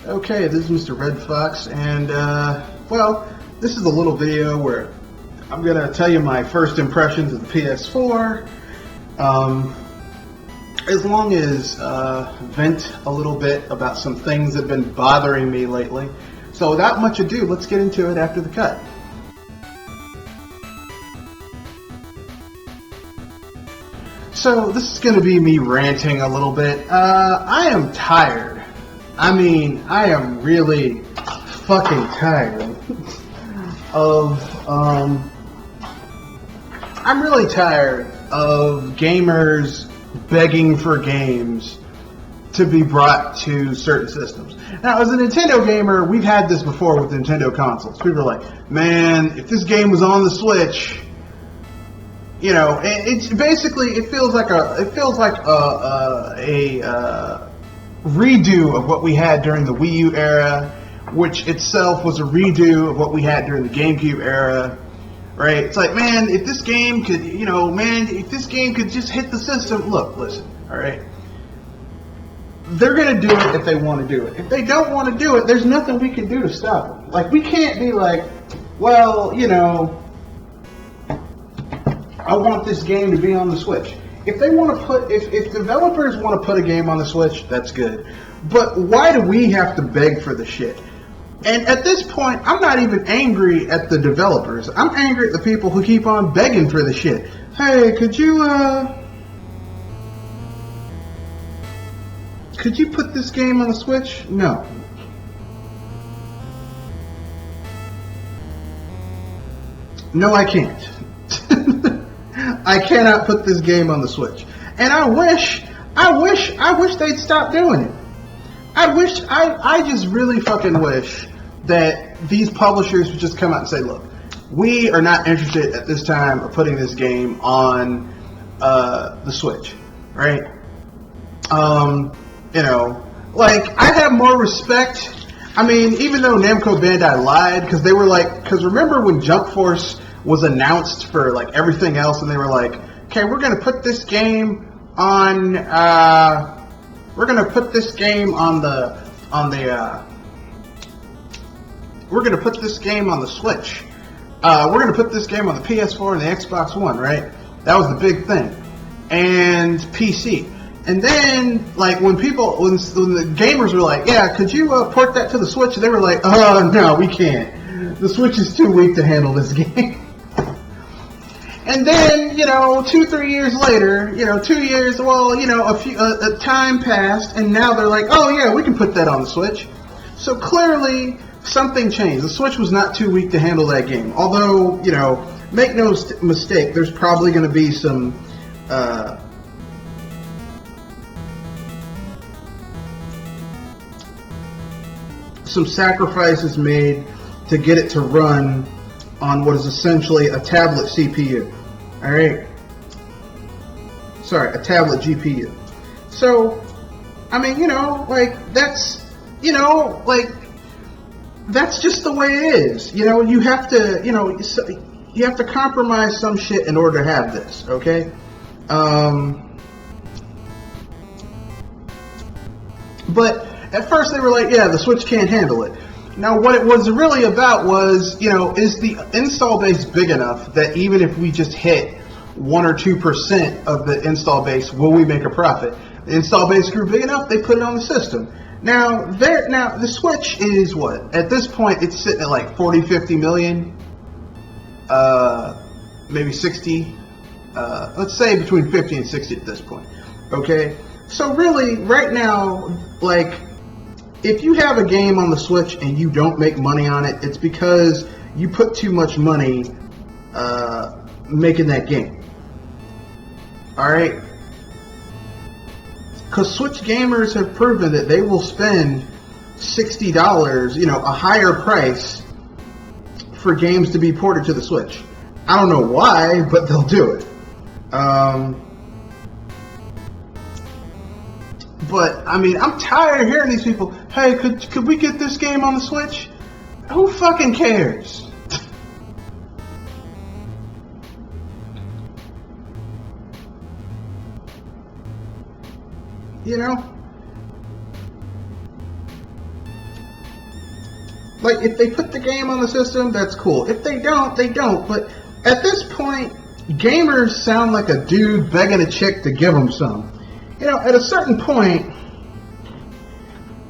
Okay, this is Mr. Red Fox, and well, this is a little video where I'm gonna tell you my first impressions of the PS4, as long as vent a little bit about some things that have been bothering me lately. So without much ado, let's get into it after the cut. So this is gonna be me ranting a little bit. I am tired. I mean, I am really fucking tired of, I'm really tired of gamers begging for games to be brought to certain systems. Now, as a Nintendo gamer, we've had this before with Nintendo consoles. People are like, man, if this game was on the Switch, you know, it's basically, it feels like a redo of what we had during the Wii U era, which itself was a redo of what we had during the GameCube era, right? It's like, man, if this game could, you know, man, if this game could just hit the system, look, listen, all right? They're going to do it if they want to do it. If they don't want to do it, there's nothing we can do to stop them. Like, we can't be like, well, you know, I want this game to be on the Switch. If they want to put, if developers want to put a game on the Switch, that's good. But why do we have to beg for the shit? And at this point, I'm not even angry at the developers. I'm angry at the people who keep on begging for the shit. Hey, could you put this game on the Switch? No. No, I can't. I cannot put this game on the Switch. And I wish they'd stop doing it. I just really fucking wish that these publishers would just come out and say, look, we are not interested at this time of putting this game on the Switch, right? You know, like, I have more respect. I mean, even though Namco Bandai lied, because they were like, because remember when Jump Force was announced for like everything else, and they were like, okay, we're gonna put this game on the we're gonna put this game on the Switch. We're gonna put this game on the PS4 and the Xbox One, right? That was the big thing. And PC. And then, like, when the gamers were like, yeah, could you port that to the Switch? They were like, oh, no, we can't. The Switch is too weak to handle this game. And then, you know, 2-3 years later, you know, 2 years, well, you know, a time passed, and now they're like, oh yeah, we can put that on the Switch. So clearly, something changed. The Switch was not too weak to handle that game. Although, you know, make no mistake, there's probably going to be some sacrifices made to get it to run on what is essentially a tablet CPU. Alright? Sorry, a tablet GPU. So, I mean, you know, like, that's, you know, like, that's just the way it is. You know, you have to, you know, you have to compromise some shit in order to have this, okay? But at first they were like, yeah, the Switch can't handle it. Now, what it was really about was, you know, is the install base big enough that even if we just hit 1 or 2% of the install base, will we make a profit? The install base grew big enough, they put it on the system. Now, the Switch is what? At this point, it's sitting at like 40, 50 million, maybe 60. Let's say between 50 and 60 at this point. Okay? So really, right now, like, if you have a game on the Switch and you don't make money on it, it's because you put too much money making that game. Alright? Because Switch gamers have proven that they will spend $60, you know, a higher price for games to be ported to the Switch. I don't know why, but they'll do it. But, I mean, I'm tired of hearing these people, hey, could we get this game on the Switch? Who fucking cares? You know? Like, if they put the game on the system, that's cool. If they don't, they don't. But at this point, gamers sound like a dude begging a chick to give them some. You know, at a certain point,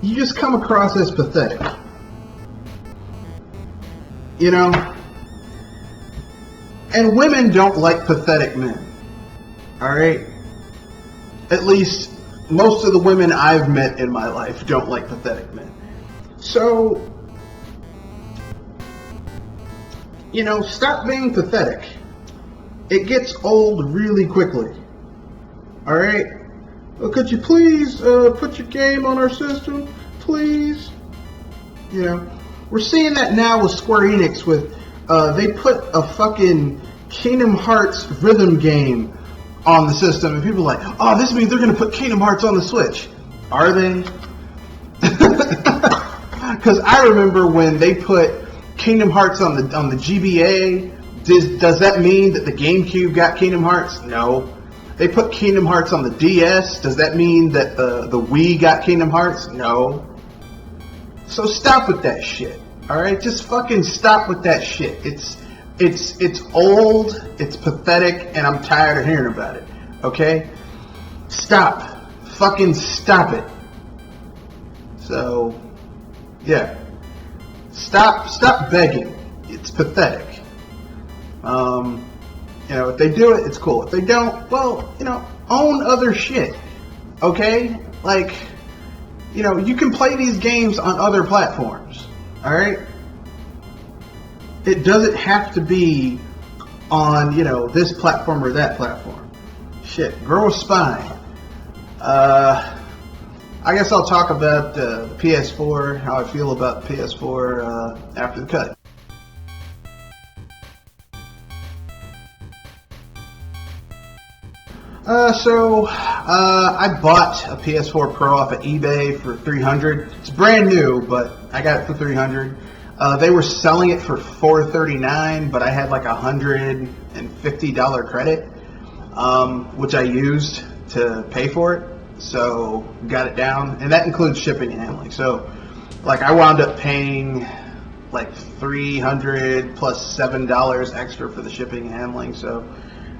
you just come across as pathetic. You know? And women don't like pathetic men. Alright? At least, most of the women I've met in my life don't like pathetic men. So, you know, stop being pathetic. It gets old really quickly. Alright? Well, could you please put your game on our system? Please? You know, we're seeing that now with Square Enix with, they put a fucking Kingdom Hearts rhythm game on the system, and people are like, oh, this means they're going to put Kingdom Hearts on the Switch. Are they? Because I remember when they put Kingdom Hearts on the GBA. Does that mean that the GameCube got Kingdom Hearts? No. They put Kingdom Hearts on the DS. Does that mean that the Wii got Kingdom Hearts? No. So stop with that shit. Alright? Just fucking stop with that shit. It's old, it's pathetic, and I'm tired of hearing about it. Okay? Stop. Fucking stop it. So, yeah. Stop begging. It's pathetic. You know, if they do it, it's cool. If they don't, well, you know, own other shit. Okay? Like, you know, you can play these games on other platforms. Alright? It doesn't have to be on, you know, this platform or that platform. Shit, grow a spine. I guess I'll talk about the PS4, how I feel about the PS4 after the cut. I bought a PS4 Pro off of eBay for $300. It's brand new, but I got it for $300. They were selling it for $439, but I had like $150 credit, which I used to pay for it. So got it down, and that includes shipping and handling. So, like, I wound up paying like $300 plus $7 extra for the shipping and handling. So,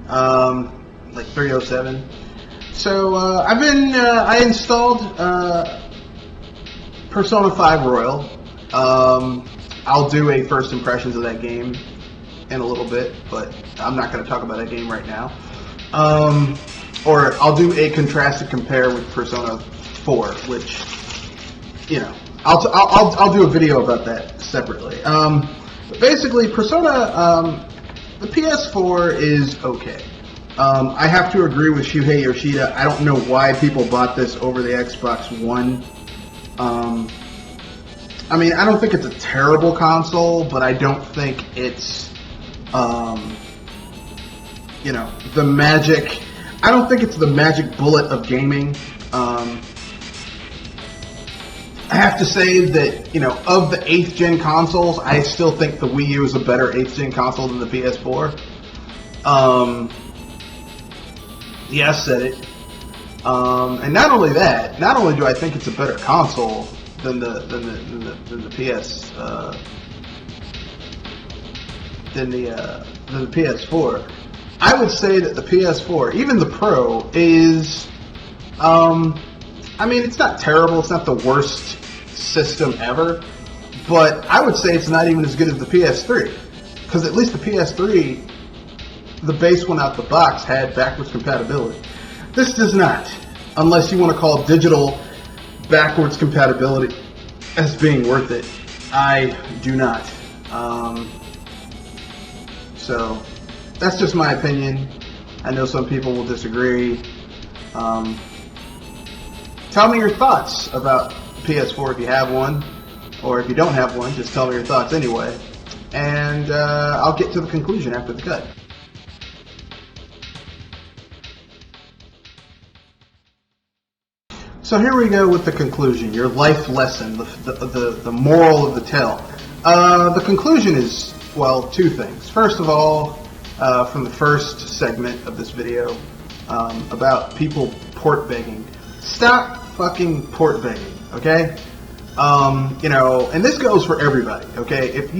like $307. So I installed Persona 5 Royal. I'll do a first impressions of that game in a little bit, but I'm not going to talk about that game right now. Or I'll do a contrasted compare with Persona 4, which, you know, I'll do a video about that separately. But basically, Persona, the PS4 is okay. I have to agree with Shuhei Yoshida. I don't know why people bought this over the Xbox One. I mean, I don't think it's a terrible console, but I don't think it's, you know, the magic. I don't think it's the magic bullet of gaming. I have to say that, you know, of the 8th gen consoles, I still think the Wii U is a better 8th gen console than the PS4. Yeah, I said it. And not only that, not only do I think it's a better console than the PS4, I would say that the PS4, even the Pro, is, I mean, it's not terrible, it's not the worst system ever, but I would say it's not even as good as the PS3, because at least the PS3, the base one out the box, had backwards compatibility. This does not, unless you want to call digital backwards compatibility as being worth it. I do not. So, that's just my opinion. I know some people will disagree. Tell me your thoughts about PS4 if you have one, or if you don't have one, just tell me your thoughts anyway. And I'll get to the conclusion after the cut. So here we go with the conclusion, your life lesson, the moral of the tale. The conclusion is, well, two things. First of all, from the first segment of this video, about people port begging. Stop fucking port begging, okay? You know, and this goes for everybody, okay? If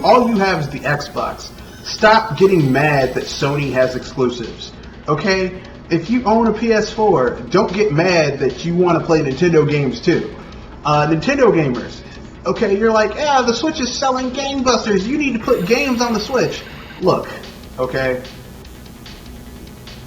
all you have is the Xbox, stop getting mad that Sony has exclusives, okay? If you own a PS4, don't get mad that you want to play Nintendo games too. Nintendo gamers, okay, you're like, yeah, the Switch is selling gangbusters, you need to put games on the Switch. Look, okay,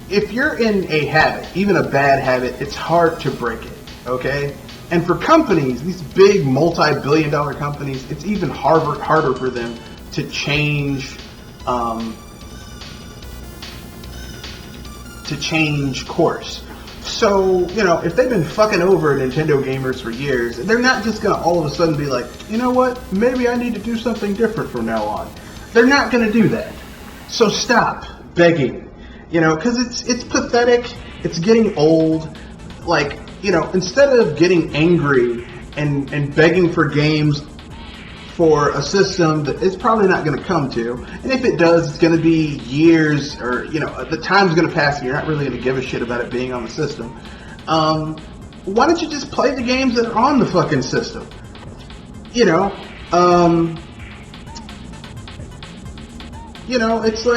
if you're in a habit, even a bad habit, it's hard to break it, okay? And for companies, these big multi-billion-dollar companies, it's even harder for them to change course. So, you know, if they've been fucking over Nintendo gamers for years, they're not just gonna all of a sudden be like, you know what, maybe I need to do something different from now on. They're not gonna do that. So stop begging, you know, because it's pathetic. It's getting old. Like, you know, instead of getting angry and begging for games for a system that it's probably not going to come to, and if it does, it's going to be years, or, you know, the time's going to pass and you're not really going to give a shit about it being on the system. Why don't you just play the games that are on the fucking system? You know, it's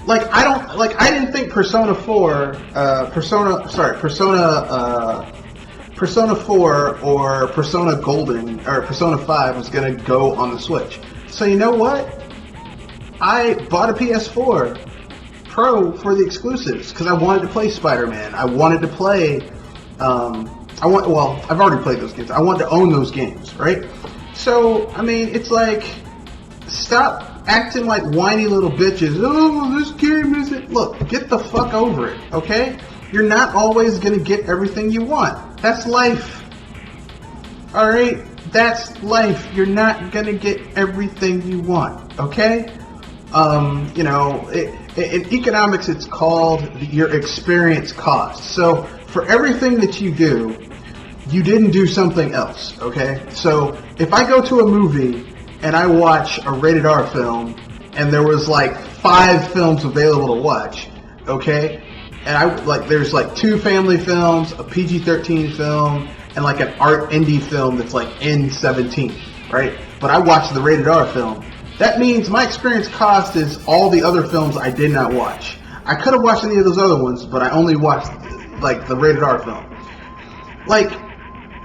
I didn't think Persona 4 or Persona Golden or Persona 5 was going to go on the Switch. So you know what? I bought a PS4 Pro for the exclusives because I wanted to play Spider-Man. I wanted to play I've already played those games. I wanted to own those games, right? So, I mean, it's like, stop acting like whiny little bitches. Oh, this game isn't... Look, get the fuck over it, okay? You're not always going to get everything you want. That's life. Alright? That's life. You're not going to get everything you want, okay? You know, in economics it's called your experience cost. So, for everything that you do, you didn't do something else, okay? So, if I go to a movie and I watch a rated R film, and there was like 5 films available to watch, okay? And there's like 2 family films, a PG-13 film, and like an art indie film that's like N17, right? But I watched the rated R film. That means my experience cost is all the other films I did not watch. I could have watched any of those other ones, but I only watched like the rated R film. Like,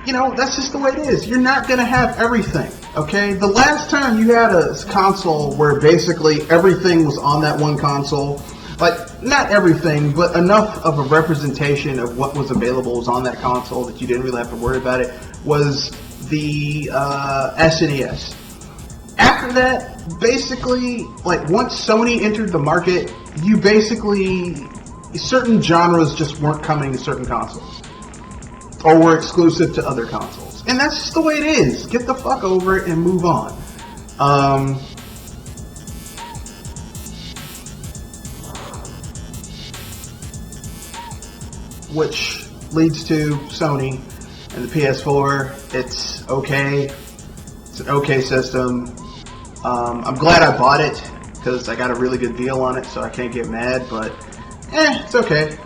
you know, that's just the way it is. You're not going to have everything, okay? The last time you had a console where basically everything was on that one console, like, not everything, but enough of a representation of what was available was on that console that you didn't really have to worry about it, was the SNES. After that, basically, like, once Sony entered the market, you basically... certain genres just weren't coming to certain consoles. Or were exclusive to other consoles. And that's just the way it is. Get the fuck over it and move on. Which leads to Sony and the PS4. It's okay. It's an okay system. I'm glad I bought it because I got a really good deal on it, so I can't get mad, but it's okay.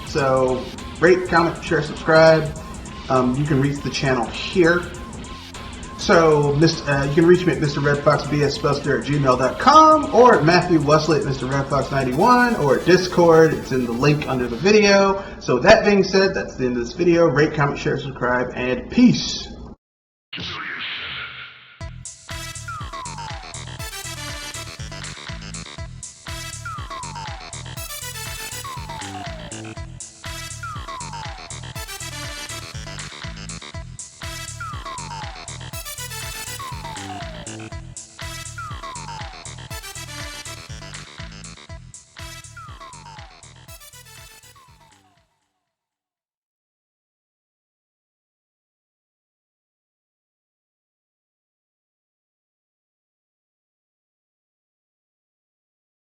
So, rate, comment, share, subscribe. You can reach the channel here. So, you can reach me at mrredfoxbsbuster at gmail.com or at Matthew Wesley at mrredfox91 or at Discord. It's in the link under the video. So, with that being said, that's the end of this video. Rate, comment, share, subscribe, and peace.